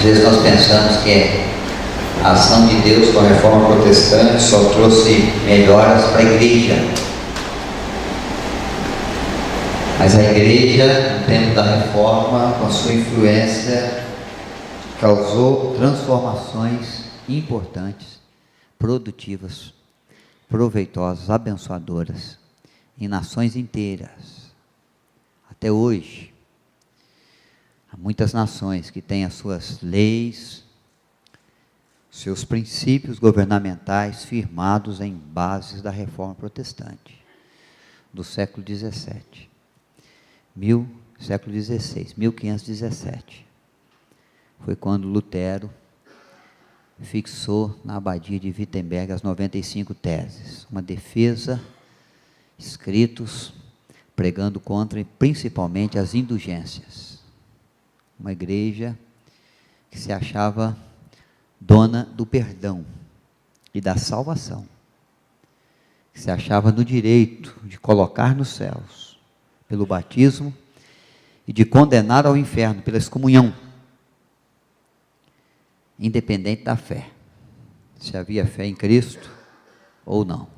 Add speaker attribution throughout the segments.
Speaker 1: vezes nós pensamos que a ação de Deus com a reforma protestante só trouxe melhoras para a igreja. Mas a igreja, no tempo da reforma, com a sua influência, causou transformações importantes, produtivas, proveitosas, abençoadoras, em nações inteiras. Até hoje, há muitas nações que têm as suas leis, seus princípios governamentais firmados em bases da reforma protestante, do século XVII, século XVI, 1517. Foi quando Lutero fixou na abadia de Wittenberg as 95 teses, uma defesa, escritos pregando contra principalmente as indulgências. Uma igreja que se achava dona do perdão e da salvação, que se achava no direito de colocar nos céus pelo batismo e de condenar ao inferno pela excomunhão, independente da fé, se havia fé em Cristo ou não.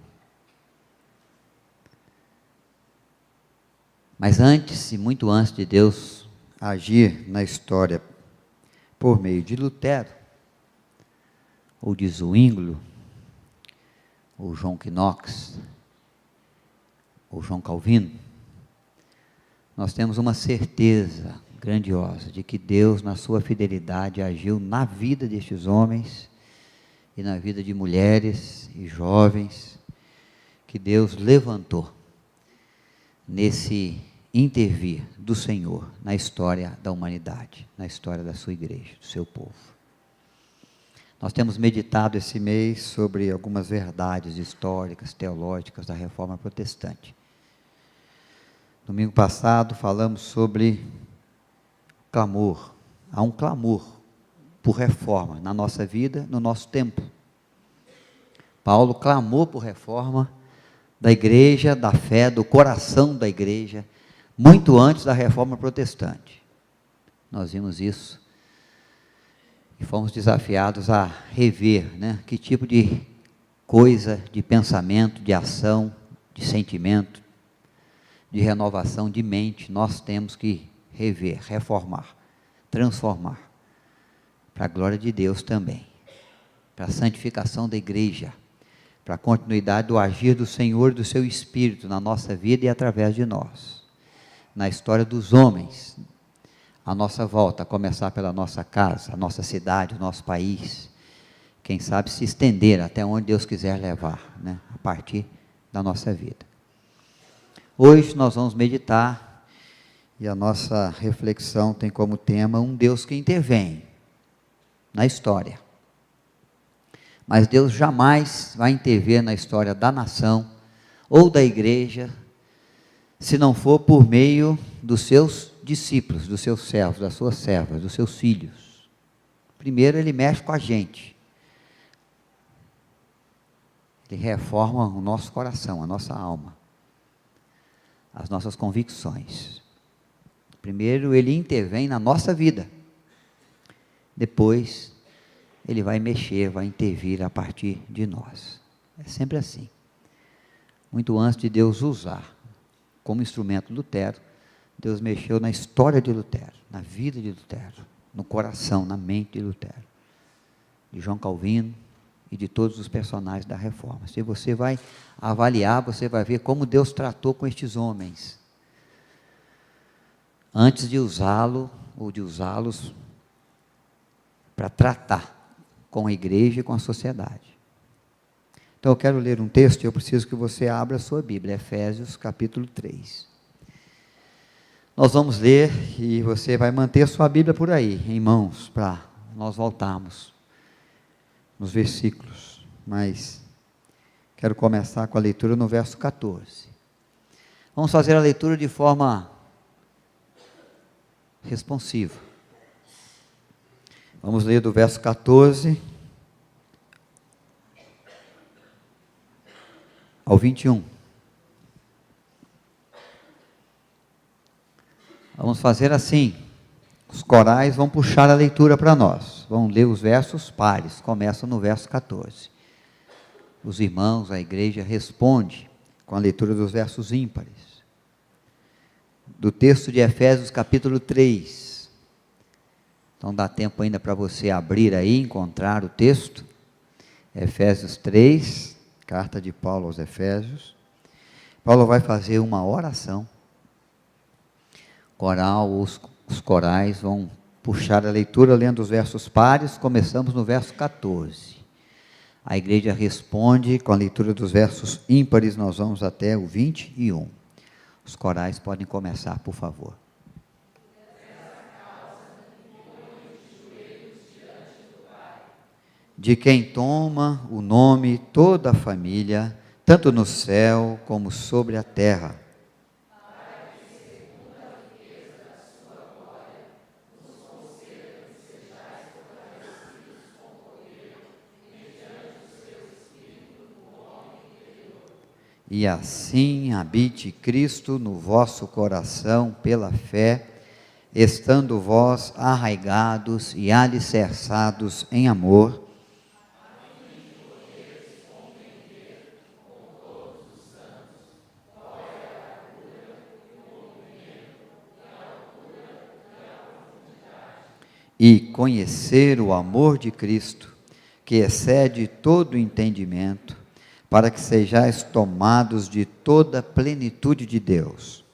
Speaker 1: Mas antes, e muito antes de Deus agir na história por meio de Lutero, ou de Zwinglio, ou John Knox, ou João Calvino, nós temos uma certeza grandiosa de que Deus, na sua fidelidade, agiu na vida destes homens e na vida de mulheres e jovens, que Deus levantou nesse intervir do Senhor na história da humanidade, na história da sua igreja, do seu povo. Nós temos meditado esse mês sobre algumas verdades históricas, teológicas da reforma protestante. Domingo passado falamos sobre clamor. Há um clamor por reforma na nossa vida, no nosso tempo. Paulo clamou por reforma da igreja, da fé, do coração da igreja, muito antes da reforma protestante. Nós vimos isso e fomos desafiados a rever, que tipo de coisa, de pensamento, de ação, de sentimento, de renovação de mente nós temos que rever, reformar, transformar, para a glória de Deus também, para a santificação da igreja, para a continuidade do agir do Senhor e do seu Espírito na nossa vida e através de nós, na história dos homens, a nossa volta, a começar pela nossa casa, a nossa cidade, o nosso país, quem sabe se estender até onde Deus quiser levar, a partir da nossa vida. Hoje nós vamos meditar, e a nossa reflexão tem como tema um Deus que intervém na história. Mas Deus jamais vai intervir na história da nação ou da igreja, se não for por meio dos seus discípulos, dos seus servos, das suas servas, dos seus filhos. Primeiro ele mexe com a gente. Ele reforma o nosso coração, a nossa alma, as nossas convicções. Primeiro ele intervém na nossa vida. Depois ele vai mexer, vai intervir a partir de nós. É sempre assim. Muito antes de Deus usar como instrumento Lutero, Deus mexeu na história de Lutero, na vida de Lutero, no coração, na mente de Lutero, de João Calvino e de todos os personagens da reforma. Se você vai avaliar, você vai ver como Deus tratou com estes homens, antes de usá-lo, ou de usá-los para tratar com a igreja e com a sociedade. Então eu quero ler um texto e eu preciso que você abra a sua Bíblia, Efésios capítulo 3. Nós vamos ler e você vai manter a sua Bíblia por aí, em mãos, para nós voltarmos nos versículos, mas quero começar com a leitura no verso 14. Vamos fazer a leitura de forma responsiva. Vamos ler do verso 14 ao 21. Vamos fazer assim, os corais vão puxar a leitura para nós. vão ler os versos pares, começam no verso 14. Os irmãos, a igreja responde com a leitura dos versos ímpares. Do texto de Efésios capítulo 3. Então dá tempo ainda para você abrir aí, encontrar o texto. Efésios 3, carta de Paulo aos Efésios. Paulo vai fazer uma oração. Coral, os corais vão puxar a leitura lendo os versos pares. Começamos no verso 14. A igreja responde com a leitura dos versos ímpares, nós vamos até o 21. Os corais podem começar, por favor. De quem toma o nome toda a família, tanto no céu como sobre a terra. E assim habite Cristo no vosso coração pela fé, estando vós arraigados e alicerçados em amor, e conhecer o amor de Cristo, que excede todo o entendimento, para que sejais tomados de toda a plenitude de Deus.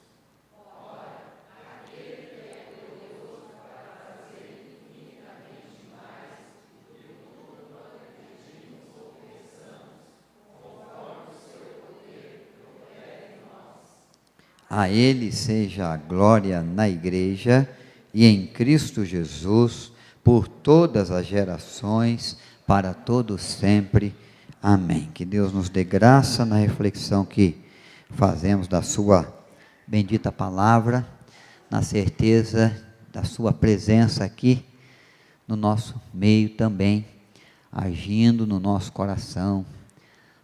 Speaker 1: A Ele seja a glória na igreja e em Cristo Jesus, por todas as gerações, para todos sempre. Amém. Que Deus nos dê graça na reflexão que fazemos da sua bendita palavra, na certeza da sua presença aqui no nosso meio também, agindo no nosso coração,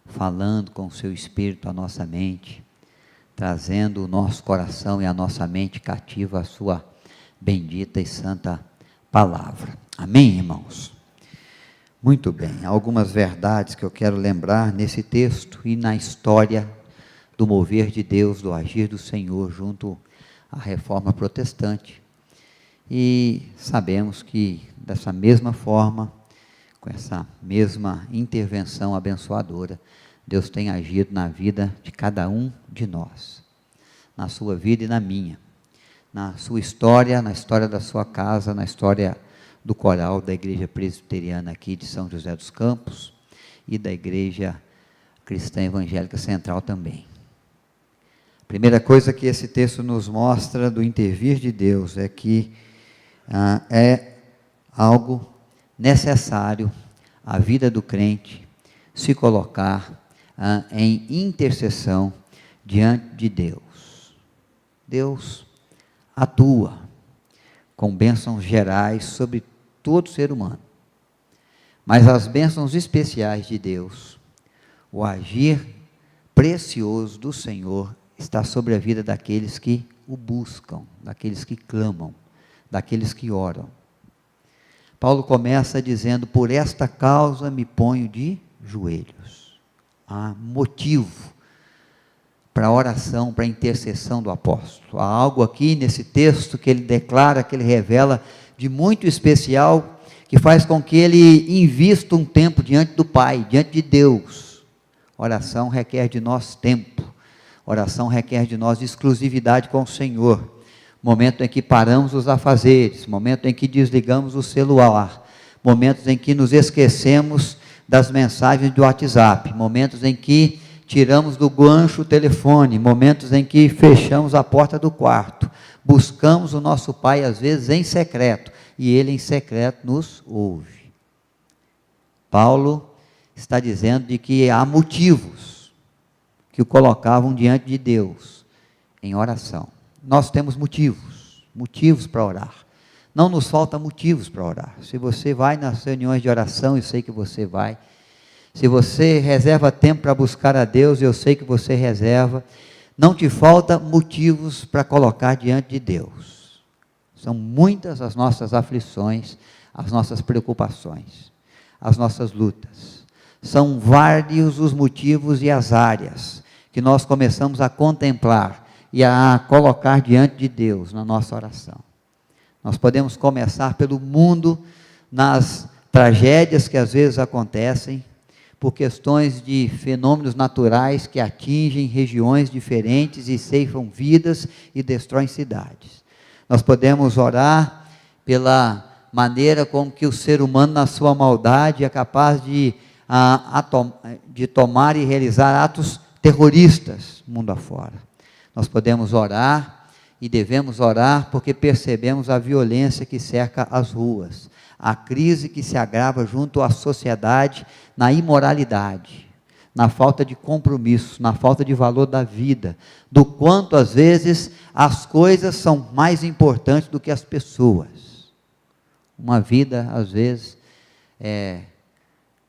Speaker 1: falando com o seu Espírito à nossa mente, trazendo o nosso coração e a nossa mente cativa à sua bendita e santa palavra. Amém, irmãos? Muito bem, algumas verdades que eu quero lembrar nesse texto e na história do mover de Deus, do agir do Senhor junto à reforma protestante. E sabemos que dessa mesma forma, com essa mesma intervenção abençoadora, Deus tem agido na vida de cada um de nós, na sua vida e na minha, na sua história, na história da sua casa, na história do coral da Igreja Presbiteriana aqui de São José dos Campos e da Igreja Cristã Evangélica Central também. A primeira coisa que esse texto nos mostra do intervir de Deus é que é algo necessário à vida do crente se colocar em intercessão diante de Deus. Deus atua com bênçãos gerais sobre todo ser humano, mas as bênçãos especiais de Deus, o agir precioso do Senhor está sobre a vida daqueles que o buscam, daqueles que clamam, daqueles que oram. Paulo começa dizendo: por esta causa me ponho de joelhos. Há motivo para a oração, para a intercessão do apóstolo. Há algo aqui nesse texto que ele declara, que ele revela de muito especial, que faz com que ele invista um tempo diante do Pai, diante de Deus. Oração requer de nós tempo, oração requer de nós exclusividade com o Senhor, momento em que paramos os afazeres, momento em que desligamos o celular, momentos em que nos esquecemos das mensagens do WhatsApp, momentos em que tiramos do gancho o telefone, momentos em que fechamos a porta do quarto, buscamos o nosso Pai às vezes em secreto, e Ele em secreto nos ouve. Paulo está dizendo de que há motivos que o colocavam diante de Deus em oração. Nós temos motivos para orar. Não nos falta motivos para orar. Se você vai nas reuniões de oração, eu sei que você vai. Se você reserva tempo para buscar a Deus, eu sei que você reserva. Não te falta motivos para colocar diante de Deus. São muitas as nossas aflições, as nossas preocupações, as nossas lutas. São vários os motivos e as áreas que nós começamos a contemplar e a colocar diante de Deus na nossa oração. Nós podemos começar pelo mundo, nas tragédias que às vezes acontecem, por questões de fenômenos naturais que atingem regiões diferentes e ceifam vidas e destroem cidades. Nós podemos orar pela maneira como que o ser humano, na sua maldade, é capaz de tomar e realizar atos terroristas mundo afora. Nós podemos orar e devemos orar porque percebemos a violência que cerca as ruas, a crise que se agrava junto à sociedade na imoralidade, na falta de compromisso, na falta de valor da vida, do quanto às vezes as coisas são mais importantes do que as pessoas. Uma vida às vezes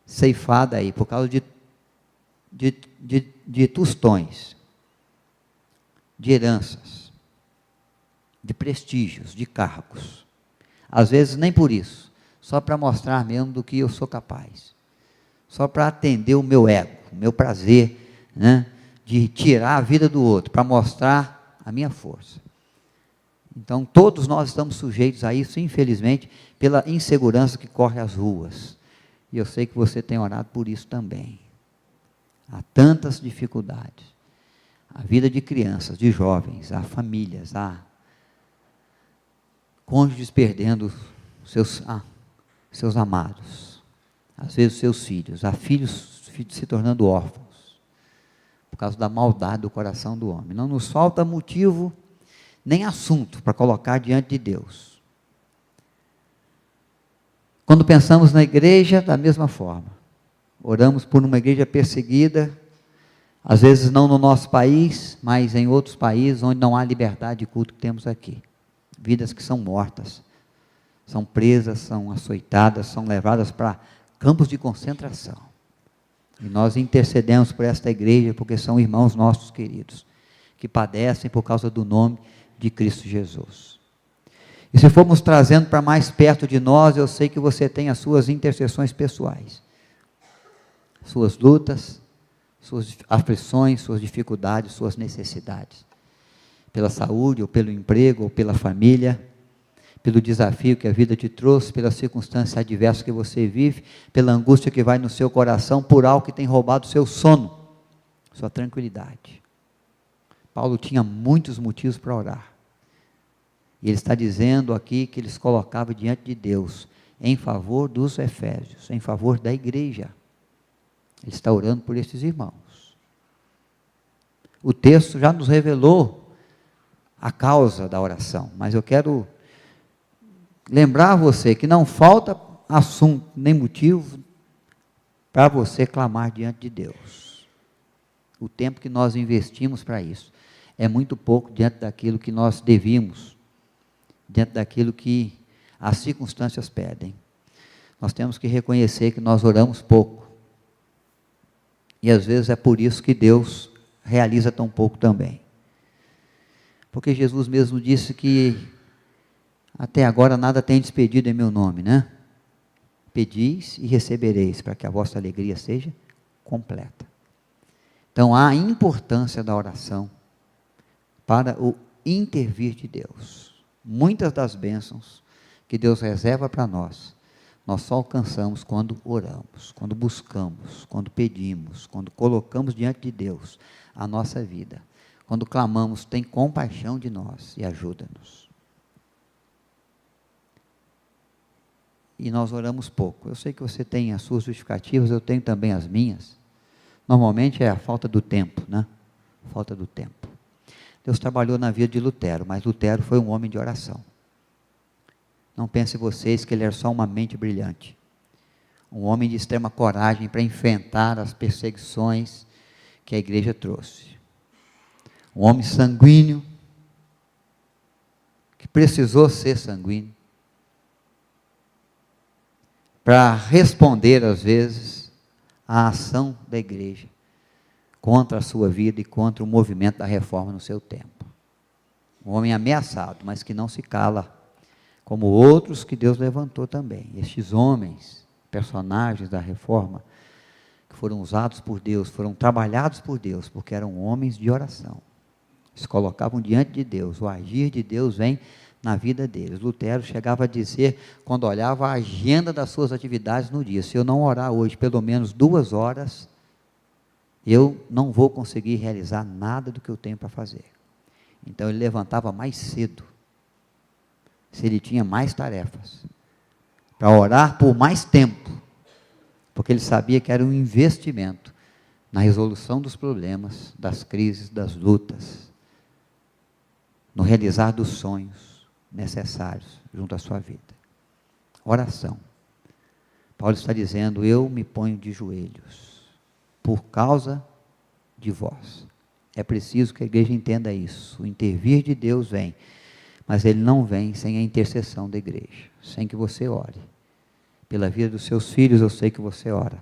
Speaker 1: ceifada aí por causa de tostões, de heranças, de prestígios, de cargos. Às vezes nem por isso, só para mostrar mesmo do que eu sou capaz, só para atender o meu ego, o meu prazer, né, de tirar a vida do outro, para mostrar a minha força. Então todos nós estamos sujeitos a isso, infelizmente, pela insegurança que corre às ruas, e eu sei que você tem orado por isso também. Há tantas dificuldades, a vida de crianças, de jovens, há famílias, há cônjuges perdendo seus amados, às vezes seus filhos, há filhos se tornando órfãos, por causa da maldade do coração do homem. Não nos falta motivo, nem assunto para colocar diante de Deus. Quando pensamos na igreja, da mesma forma, oramos por uma igreja perseguida, às vezes não no nosso país, mas em outros países onde não há liberdade de culto que temos aqui. Vidas que são mortas, são presas, são açoitadas, são levadas para campos de concentração. E nós intercedemos por esta igreja, porque são irmãos nossos queridos, que padecem por causa do nome de Cristo Jesus. E se formos trazendo para mais perto de nós, eu sei que você tem as suas intercessões pessoais, suas lutas, suas aflições, suas dificuldades, suas necessidades, pela saúde, ou pelo emprego, ou pela família, pelo desafio que a vida te trouxe, pelas circunstâncias adversas que você vive, pela angústia que vai no seu coração, por algo que tem roubado o seu sono, sua tranquilidade. Paulo tinha muitos motivos para orar, e ele está dizendo aqui que ele se colocava diante de Deus, em favor dos efésios, em favor da igreja. Ele está orando por esses irmãos. O texto já nos revelou a causa da oração, mas eu quero lembrar você que não falta assunto nem motivo para você clamar diante de Deus. O tempo que nós investimos para isso é muito pouco diante daquilo que nós devíamos, diante daquilo que as circunstâncias pedem. Nós temos que reconhecer que nós oramos pouco, e às vezes é por isso que Deus realiza tão pouco também. Porque Jesus mesmo disse que até agora nada tem despedido em meu nome, né? Pedis e recebereis, para que a vossa alegria seja completa. Então há a importância da oração para o intervir de Deus. Muitas das bênçãos que Deus reserva para nós só alcançamos quando oramos, quando buscamos, quando pedimos, quando colocamos diante de Deus a nossa vida, quando clamamos, tem compaixão de nós e ajuda-nos. E nós oramos pouco. Eu sei que você tem as suas justificativas, eu tenho também as minhas. Normalmente é a falta do tempo, né? Falta do tempo. Deus trabalhou na vida de Lutero, mas Lutero foi um homem de oração. Não pensem vocês que ele era só uma mente brilhante. Um homem de extrema coragem para enfrentar as perseguições que a igreja trouxe. Um homem sanguíneo, que precisou ser sanguíneo, para responder às vezes à ação da igreja, contra a sua vida e contra o movimento da reforma no seu tempo. Um homem ameaçado, mas que não se cala, como outros que Deus levantou também. Estes homens, personagens da reforma, que foram usados por Deus, foram trabalhados por Deus, porque eram homens de oração. Se colocavam diante de Deus, o agir de Deus vem na vida deles. Lutero chegava a dizer, quando olhava a agenda das suas atividades no dia, se eu não orar hoje pelo menos 2 horas, eu não vou conseguir realizar nada do que eu tenho para fazer. Então ele levantava mais cedo, se ele tinha mais tarefas, para orar por mais tempo, porque ele sabia que era um investimento na resolução dos problemas, das crises, das lutas, no realizar dos sonhos necessários junto à sua vida. Oração. Paulo está dizendo, eu me ponho de joelhos, por causa de vós. É preciso que a igreja entenda isso. O intervir de Deus vem, mas ele não vem sem a intercessão da igreja, sem que você ore. Pela vida dos seus filhos, eu sei que você ora.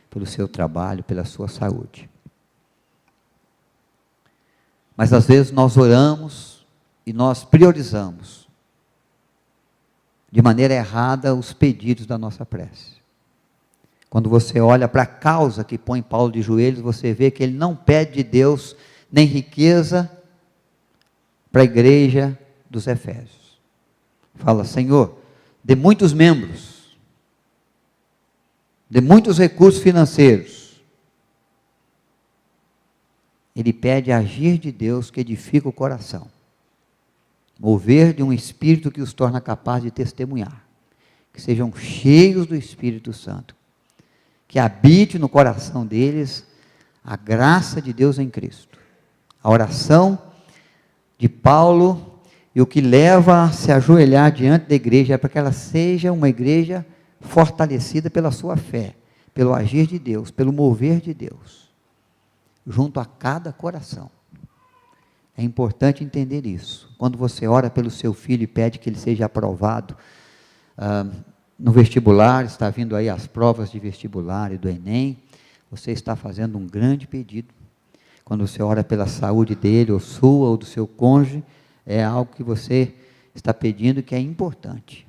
Speaker 1: Pelo seu trabalho, pela sua saúde. Mas às vezes nós oramos e nós priorizamos de maneira errada os pedidos da nossa prece. Quando você olha para a causa que põe Paulo de joelhos, você vê que ele não pede de Deus nem riqueza para a igreja dos Efésios. Fala, Senhor, dê muitos membros, dê muitos recursos financeiros. Ele pede agir de Deus que edifica o coração. Mover de um Espírito que os torna capazes de testemunhar. Que sejam cheios do Espírito Santo. Que habite no coração deles a graça de Deus em Cristo. A oração de Paulo e o que leva a se ajoelhar diante da igreja é para que ela seja uma igreja fortalecida pela sua fé, pelo agir de Deus, pelo mover de Deus, junto a cada coração. É importante entender isso. Quando você ora pelo seu filho e pede que ele seja aprovado no vestibular, está vindo aí as provas de vestibular e do Enem, você está fazendo um grande pedido. Quando você ora pela saúde dele, ou sua, ou do seu cônjuge, é algo que você está pedindo que é importante.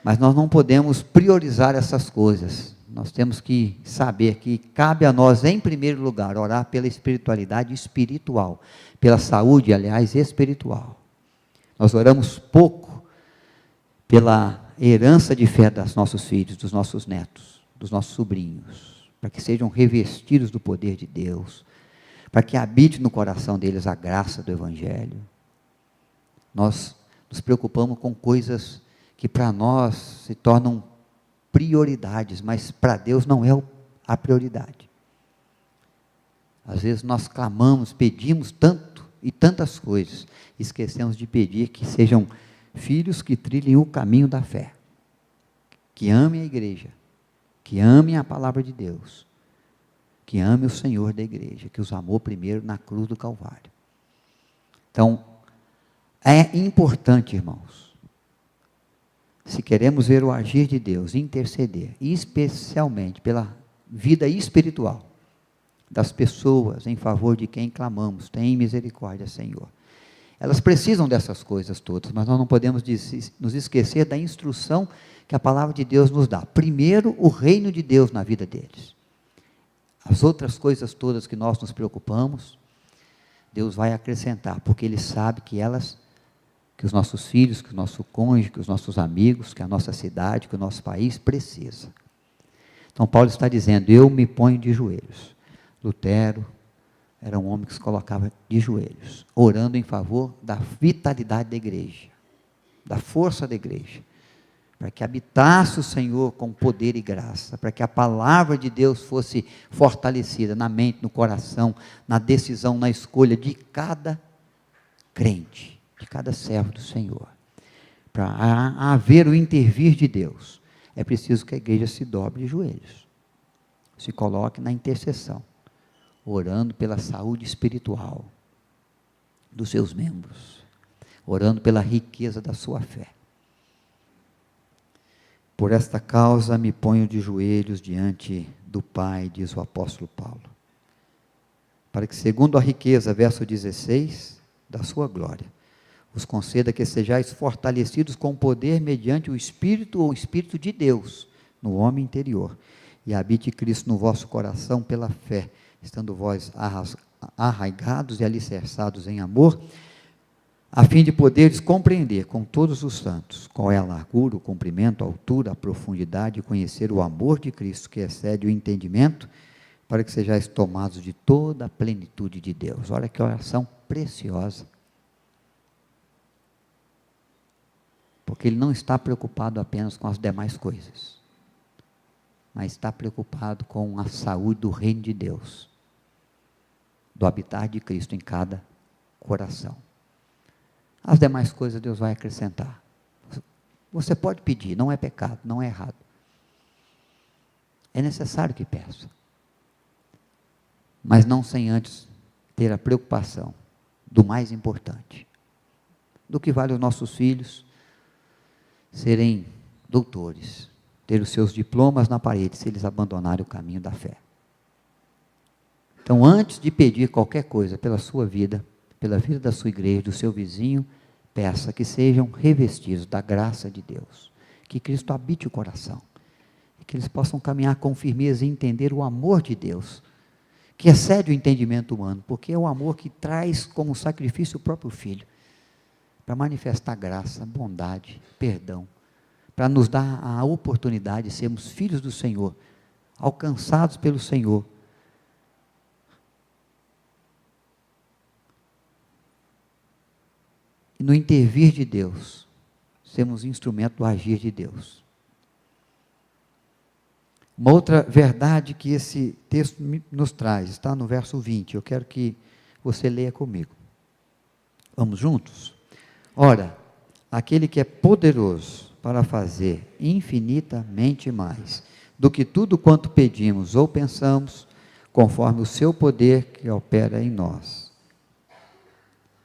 Speaker 1: Mas nós não podemos priorizar essas coisas. Nós temos que saber que cabe a nós, em primeiro lugar, orar pela espiritualidade espiritual, pela saúde, aliás, espiritual. Nós oramos pouco pela herança de fé dos nossos filhos, dos nossos netos, dos nossos sobrinhos, para que sejam revestidos do poder de Deus, para que habite no coração deles a graça do Evangelho. Nós nos preocupamos com coisas que para nós se tornam prioridades, mas para Deus não é a prioridade. Às vezes nós clamamos, pedimos tanto e tantas coisas, esquecemos de pedir que sejam filhos que trilhem o caminho da fé, que amem a igreja, que amem a palavra de Deus, que amem o Senhor da igreja, que os amou primeiro na cruz do Calvário. Então, é importante, irmãos, se queremos ver o agir de Deus, interceder, especialmente pela vida espiritual das pessoas em favor de quem clamamos, tem misericórdia, Senhor. Elas precisam dessas coisas todas, mas nós não podemos nos esquecer da instrução que a palavra de Deus nos dá. Primeiro, o reino de Deus na vida deles. As outras coisas todas que nós nos preocupamos, Deus vai acrescentar, porque Ele sabe que os nossos filhos, que o nosso cônjuge, que os nossos amigos, que a nossa cidade, que o nosso país precisa. Então Paulo está dizendo, eu me ponho de joelhos. Lutero era um homem que se colocava de joelhos, orando em favor da vitalidade da igreja, da força da igreja, para que habitasse o Senhor com poder e graça, para que a palavra de Deus fosse fortalecida na mente, no coração, na decisão, na escolha de cada crente, de cada servo do Senhor. Para haver o intervir de Deus, é preciso que a igreja se dobre de joelhos, se coloque na intercessão, orando pela saúde espiritual dos seus membros, orando pela riqueza da sua fé. Por esta causa me ponho de joelhos diante do Pai, diz o apóstolo Paulo, para que segundo a riqueza, verso 16, da sua glória, vos conceda que sejais fortalecidos com poder mediante o Espírito ou Espírito de Deus no homem interior, e habite Cristo no vosso coração pela fé, estando vós arraigados e alicerçados em amor, a fim de poderes compreender com todos os santos qual é a largura, o comprimento, a altura, a profundidade, e conhecer o amor de Cristo que excede o entendimento, para que sejais tomados de toda a plenitude de Deus. Olha que oração preciosa. Porque ele não está preocupado apenas com as demais coisas, mas está preocupado com a saúde do reino de Deus, do habitar de Cristo em cada coração. As demais coisas Deus vai acrescentar. Você pode pedir, não é pecado, não é errado. É necessário que peça. Mas não sem antes ter a preocupação do mais importante. Do que vale os nossos filhos serem doutores, ter os seus diplomas na parede, se eles abandonarem o caminho da fé. Então, antes de pedir qualquer coisa pela sua vida, pela vida da sua igreja, do seu vizinho, peça que sejam revestidos da graça de Deus, que Cristo habite o coração, e que eles possam caminhar com firmeza e entender o amor de Deus, que excede o entendimento humano, porque é o amor que traz como sacrifício o próprio Filho, para manifestar graça, bondade, perdão, para nos dar a oportunidade de sermos filhos do Senhor, alcançados pelo Senhor, e no intervir de Deus, sermos instrumento do agir de Deus. Uma outra verdade que esse texto nos traz, está no verso 20, eu quero que você leia comigo. Vamos juntos? Ora, aquele que é poderoso para fazer infinitamente mais do que tudo quanto pedimos ou pensamos, conforme o seu poder que opera em nós.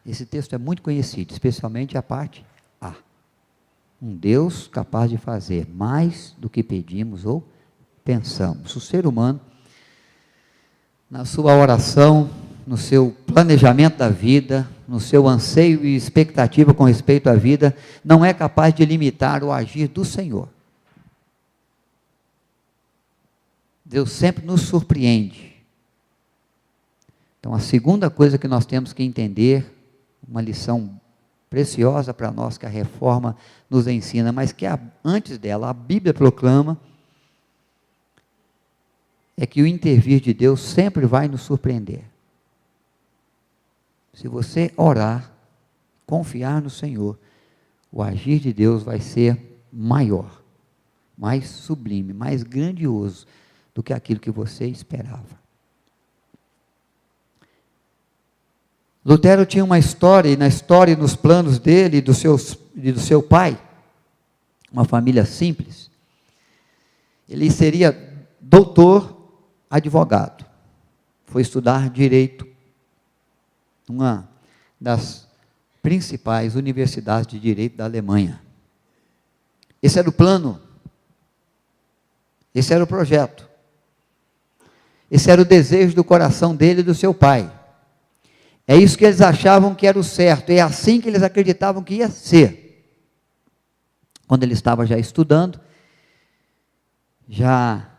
Speaker 1: Esse texto é muito conhecido, especialmente a parte A. Um Deus capaz de fazer mais do que pedimos ou pensamos. O ser humano, na sua oração, no seu planejamento da vida, no seu anseio e expectativa com respeito à vida, não é capaz de limitar o agir do Senhor. Deus sempre nos surpreende. Então, a segunda coisa que nós temos que entender, uma lição preciosa para nós que a reforma nos ensina, mas que antes dela a Bíblia proclama, é que o intervir de Deus sempre vai nos surpreender. Se você orar, confiar no Senhor, o agir de Deus vai ser maior, mais sublime, mais grandioso do que aquilo que você esperava. Lutero tinha uma história, e na história e nos planos dele e do seu pai, uma família simples, ele seria doutor advogado, foi estudar direito, uma das principais universidades de direito da Alemanha. Esse era o plano, esse era o projeto, esse era o desejo do coração dele e do seu pai. É isso que eles achavam que era o certo, é assim que eles acreditavam que ia ser. Quando ele estava já estudando, já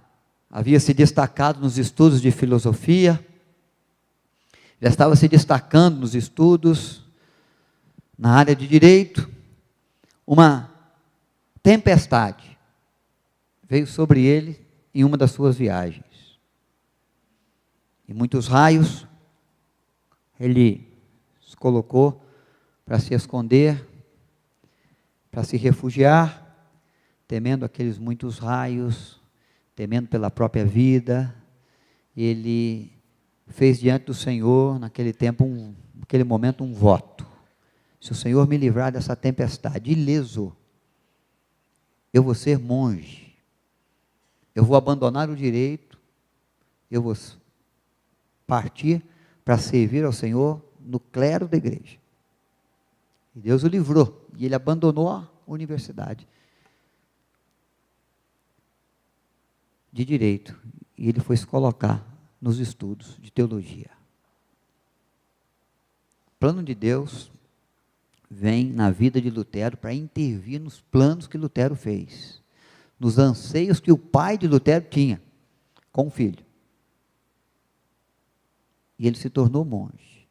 Speaker 1: havia se destacado nos estudos de filosofia, já estava se destacando nos estudos, na área de direito, uma tempestade veio sobre ele em uma das suas viagens. E muitos raios, ele se colocou para se esconder, para se refugiar, temendo aqueles muitos raios, temendo pela própria vida. Ele fez diante do Senhor, naquele tempo, naquele momento, um voto. Se o Senhor me livrar dessa tempestade, ileso, eu vou ser monge, eu vou abandonar o direito, eu vou partir para servir ao Senhor no clero da igreja. E Deus o livrou, e ele abandonou a universidade de direito, e ele foi se colocar nos estudos de teologia. O plano de Deus vem na vida de Lutero para intervir nos planos que Lutero fez, nos anseios que o pai de Lutero tinha com o filho. E ele se tornou monge.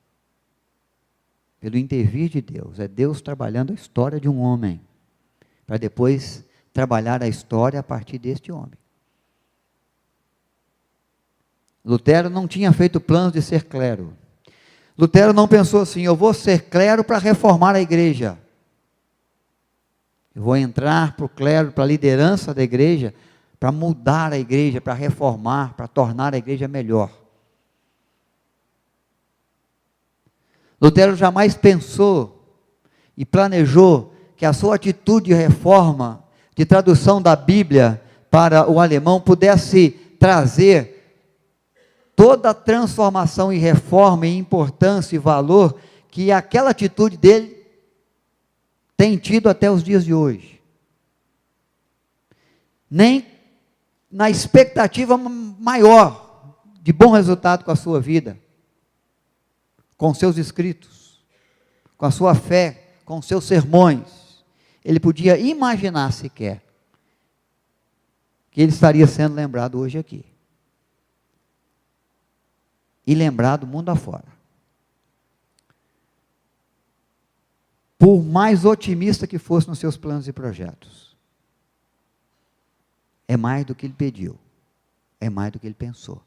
Speaker 1: Pelo intervir de Deus, é Deus trabalhando a história de um homem, para depois trabalhar a história a partir deste homem. Lutero não tinha feito planos de ser clero. Lutero não pensou assim: eu vou ser clero para reformar a igreja. Eu vou entrar para o clero, para a liderança da igreja, para mudar a igreja, para reformar, para tornar a igreja melhor. Lutero jamais pensou e planejou que a sua atitude de reforma, de tradução da Bíblia para o alemão, pudesse trazer toda a transformação e reforma e importância e valor que aquela atitude dele tem tido até os dias de hoje. Nem na expectativa maior de bom resultado com a sua vida, com seus escritos, com a sua fé, com seus sermões, ele podia imaginar sequer que ele estaria sendo lembrado hoje aqui. E lembrado mundo afora. Por mais otimista que fosse nos seus planos e projetos, é mais do que ele pediu, é mais do que ele pensou.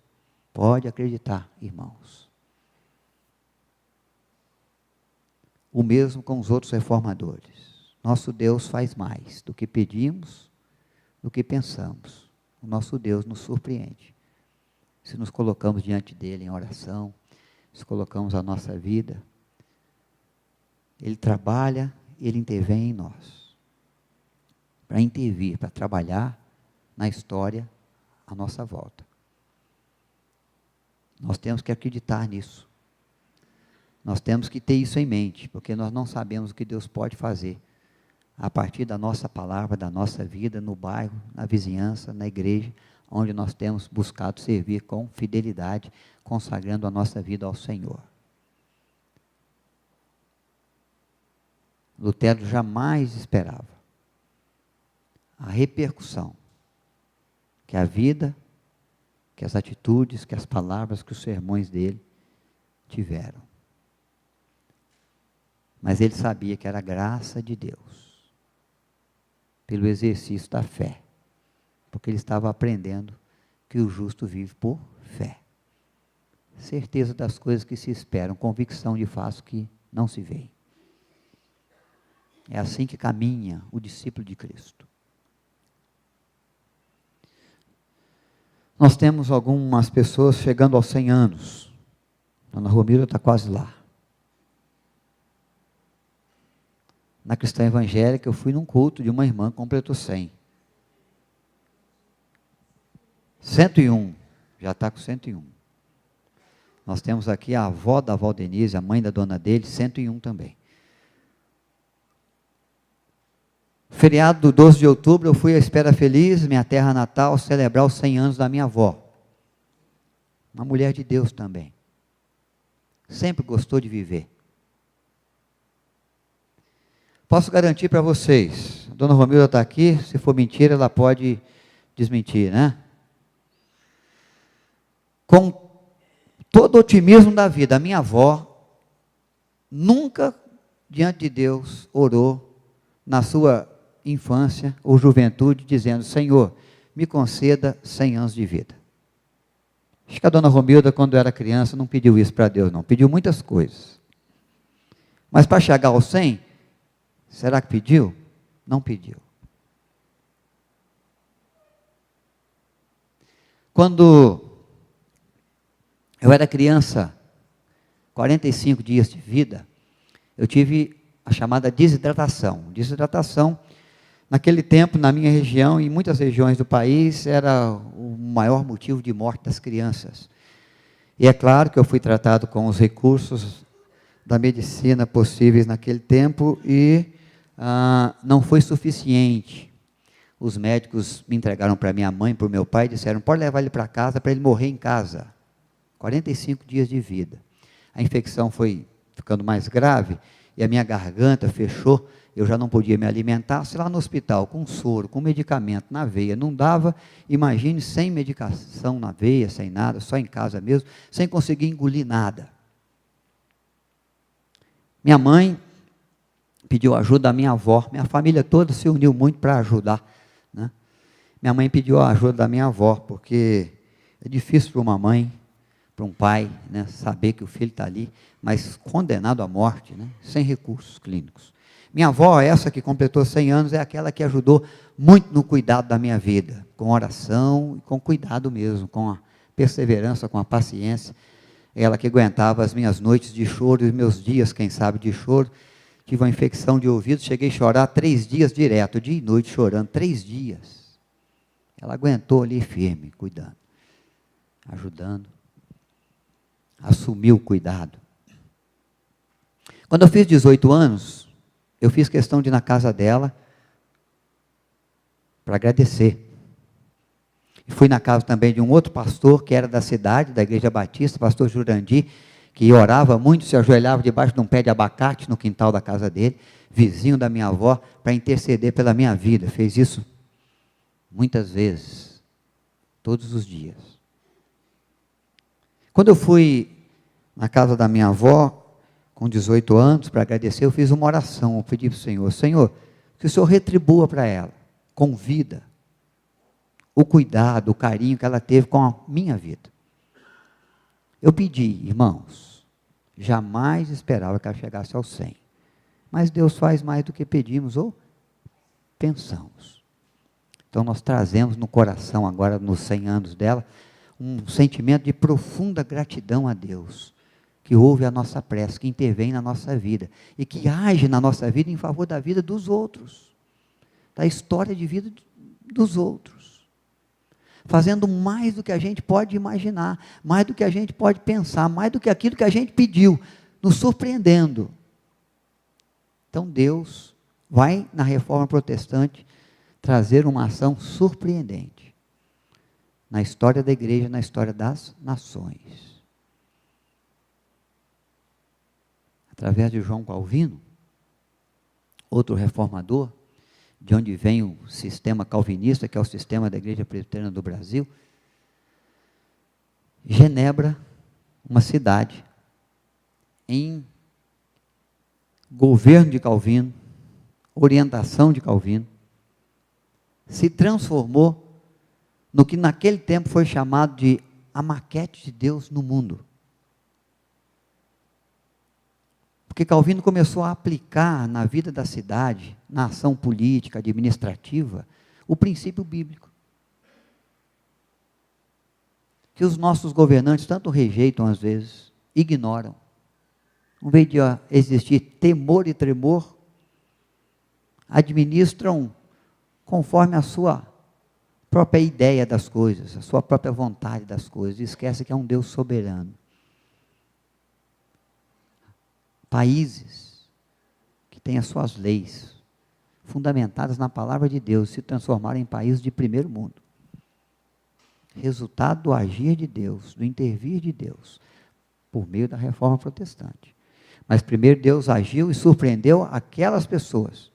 Speaker 1: Pode acreditar, irmãos. O mesmo com os outros reformadores. Nosso Deus faz mais do que pedimos, do que pensamos. O nosso Deus nos surpreende. Se nos colocamos diante dele em oração, se colocamos a nossa vida, ele trabalha, ele intervém em nós, para intervir, para trabalhar na história à nossa volta. Nós temos que acreditar nisso, nós temos que ter isso em mente, porque nós não sabemos o que Deus pode fazer, a partir da nossa palavra, da nossa vida, no bairro, na vizinhança, na igreja, onde nós temos buscado servir com fidelidade, consagrando a nossa vida ao Senhor. Lutero jamais esperava a repercussão que a vida, que as atitudes, que as palavras, que os sermões dele tiveram. Mas ele sabia que era a graça de Deus, pelo exercício da fé, porque ele estava aprendendo que o justo vive por fé. Certeza das coisas que se esperam, convicção de fatos que não se veem. É assim que caminha o discípulo de Cristo. Nós temos algumas pessoas chegando aos 100 anos. Dona Romilda está quase lá. Na Cristã Evangélica, eu fui num culto de uma irmã que completou 100. 101, já está com 101. Nós temos aqui a avó da Valdenise, a mãe da dona dele, 101 também. Feriado do 12 de outubro, eu fui à Espera Feliz, minha terra natal, celebrar os 100 anos da minha avó. Uma mulher de Deus também. Sempre gostou de viver. Posso garantir para vocês, a dona Romilda está aqui, se for mentira, ela pode desmentir, né? Com todo o otimismo da vida, a minha avó nunca, diante de Deus, orou na sua infância ou juventude, dizendo: Senhor, me conceda 100 anos de vida. Acho que a dona Romilda, quando era criança, não pediu isso para Deus, não. Pediu muitas coisas. Mas para chegar aos 100, será que pediu? Não pediu. Quando eu era criança, 45 dias de vida, eu tive a chamada desidratação. Desidratação, naquele tempo, na minha região e em muitas regiões do país, era o maior motivo de morte das crianças. E é claro que eu fui tratado com os recursos da medicina possíveis naquele tempo e não foi suficiente. Os médicos me entregaram para minha mãe, para o meu pai, e disseram: pode levar ele para casa, para ele morrer em casa. 45 dias de vida. A infecção foi ficando mais grave, e a minha garganta fechou, eu já não podia me alimentar. Se lá no hospital, com soro, com medicamento na veia, não dava, imagine sem medicação na veia, sem nada, só em casa mesmo, sem conseguir engolir nada. Minha mãe pediu ajuda da minha avó, minha família toda se uniu muito para ajudar, né? Minha mãe pediu a ajuda da minha avó, porque é difícil para uma mãe, para um pai, né, saber que o filho está ali, mas condenado à morte, né, sem recursos clínicos. Minha avó, essa que completou 100 anos, é aquela que ajudou muito no cuidado da minha vida, com oração e com cuidado mesmo, com a perseverança, com a paciência. Ela que aguentava as minhas noites de choro e os meus dias, quem sabe, de choro. Tive uma infecção de ouvido, cheguei a chorar 3 dias direto, dia e noite chorando, 3 dias. Ela aguentou ali firme, cuidando, ajudando, assumiu o cuidado. Quando eu fiz 18 anos, eu fiz questão de ir na casa dela para agradecer. E fui na casa também de um outro pastor, que era da cidade, da Igreja Batista, pastor Jurandir, que orava muito, se ajoelhava debaixo de um pé de abacate no quintal da casa dele, vizinho da minha avó, para interceder pela minha vida. Fez isso muitas vezes, todos os dias. Quando eu fui na casa da minha avó, com 18 anos, para agradecer, eu fiz uma oração, eu pedi para o Senhor, Senhor, que o Senhor retribua para ela, com vida, o cuidado, o carinho que ela teve com a minha vida. Eu pedi, irmãos, jamais esperava que ela chegasse aos 100, mas Deus faz mais do que pedimos ou pensamos. Então nós trazemos no coração agora, nos 100 anos dela, um sentimento de profunda gratidão a Deus, que ouve a nossa prece, que intervém na nossa vida, e que age na nossa vida em favor da vida dos outros, da história de vida dos outros, fazendo mais do que a gente pode imaginar, mais do que a gente pode pensar, mais do que aquilo que a gente pediu, nos surpreendendo. Então Deus vai, na Reforma Protestante, trazer uma ação surpreendente, na história da igreja, na história das nações. Através de João Calvino, outro reformador, de onde vem o sistema calvinista, que é o sistema da Igreja Presbiteriana do Brasil, Genebra, uma cidade, em governo de Calvino, orientação de Calvino, se transformou no que naquele tempo foi chamado de a maquete de Deus no mundo. Porque Calvino começou a aplicar na vida da cidade, na ação política, administrativa, o princípio bíblico. Que os nossos governantes tanto rejeitam às vezes, ignoram. Em vez de existir temor e tremor, administram conforme a sua própria ideia das coisas, a sua própria vontade das coisas, e esquece que é um Deus soberano. Países que têm as suas leis fundamentadas na palavra de Deus se transformaram em países de primeiro mundo. Resultado do agir de Deus, do intervir de Deus, por meio da Reforma Protestante. Mas primeiro Deus agiu e surpreendeu aquelas pessoas,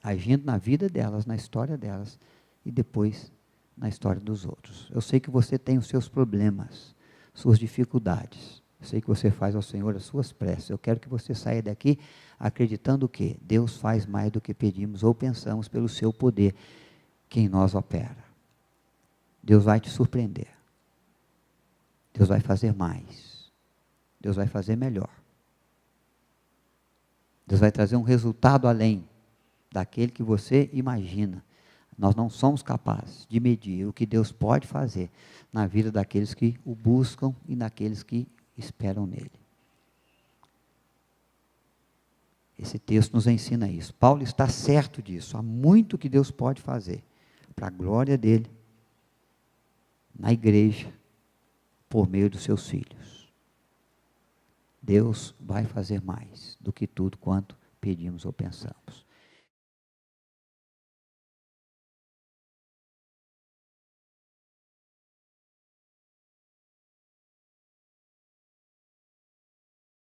Speaker 1: agindo na vida delas, na história delas, e depois na história dos outros. Eu sei que você tem os seus problemas, suas dificuldades. Eu sei que você faz ao Senhor as suas preces. Eu quero que você saia daqui acreditando que Deus faz mais do que pedimos ou pensamos pelo seu poder que em nós opera. Deus vai te surpreender. Deus vai fazer mais. Deus vai fazer melhor. Deus vai trazer um resultado além daquele que você imagina. Nós não somos capazes de medir o que Deus pode fazer na vida daqueles que o buscam e daqueles que esperam nele. Esse texto nos ensina isso. Paulo está certo disso. Há muito que Deus pode fazer para a glória dele, na igreja, por meio dos seus filhos. Deus vai fazer mais do que tudo quanto pedimos ou pensamos.